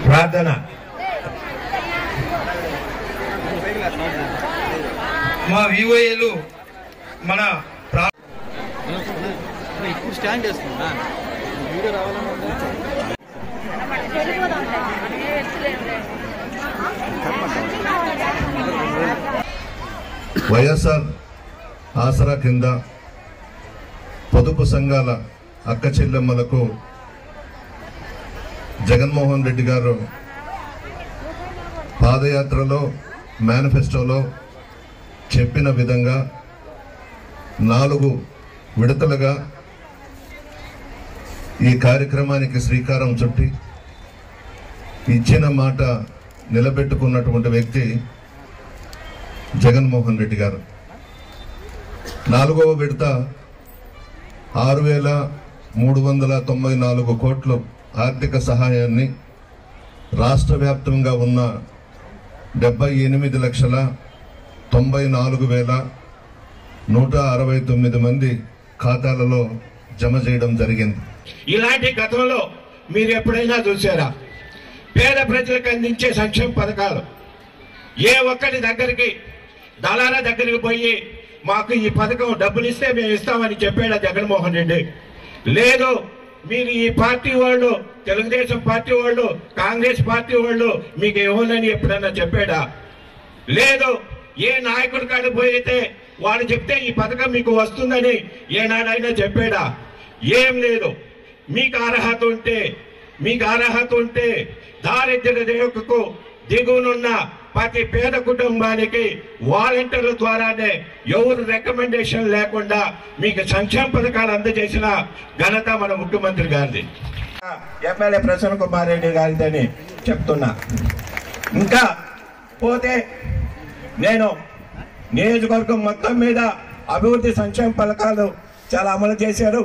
ప్రార్థన. మా వివోఏలు మన స్టాండ్ చేస్తున్నా వీడియో వైఎస్ఆర్ ఆసరా కింద పొదుపు సంఘాల అక్క చెల్లెమ్మలకు జగన్మోహన్ రెడ్డి గారు పాదయాత్రలో మేనిఫెస్టోలో చెప్పిన విధంగా 4 విడతలుగా ఈ కార్యక్రమానికి శ్రీకారం చుట్టి ఇచ్చిన మాట నిలబెట్టుకున్నటువంటి వ్యక్తి జగన్మోహన్ రెడ్డి గారు. 4వ విడత 6,394 కోట్ల ఆర్థిక సహాయాన్ని రాష్ట్ర వ్యాప్తంగా ఉన్న 78,94,169 మంది ఖాతాలలో జమ చేయడం జరిగింది. ఇలాంటి గతంలో మీరు ఎప్పుడైనా చూసారా? పేద ప్రజలకు అందించే సంక్షేమ పథకాలు ఏ ఒక్కరి దగ్గరికి దళాల దగ్గరికి పోయి మాకు ఈ పథకం డబ్బులు ఇస్తే మేము ఇస్తామని చెప్పాడా జగన్మోహన్ రెడ్డి? లేదు. మీరు ఈ పార్టీ వాళ్ళు, తెలుగుదేశం పార్టీ వాళ్ళు, కాంగ్రెస్ పార్టీ వాళ్ళు మీకు ఇవ్వనని ఎప్పుడన్నా చెప్పాడా? లేదు. ఏ నాయకుడి కాడికి పోయితే వాడు చెప్తే ఈ పథకం మీకు వస్తుందని ఏనాడైనా చెప్పాడా? ఏం లేదు. మీకు అర్హత ఉంటే దారిద్ర్య రేఖకు దిగువనున్న ప్రతి పేద కుటుంబానికి వాలంటీర్ల ద్వారానే ఎవరు రికమెండేషన్ లేకుండా మీకు సంక్షేమ పథకాలు అందజేసిన ఘనత మన ముఖ్యమంత్రి గారిది, ఎమ్మెల్యే ప్రసన్న కుమార్ రెడ్డి గారిదని చెప్తున్నా. ఇంకా పోతే నేను నియోజకవర్గం మొత్తం మీద అభివృద్ధి సంక్షేమ పథకాలు చాలా అమలు చేశారు.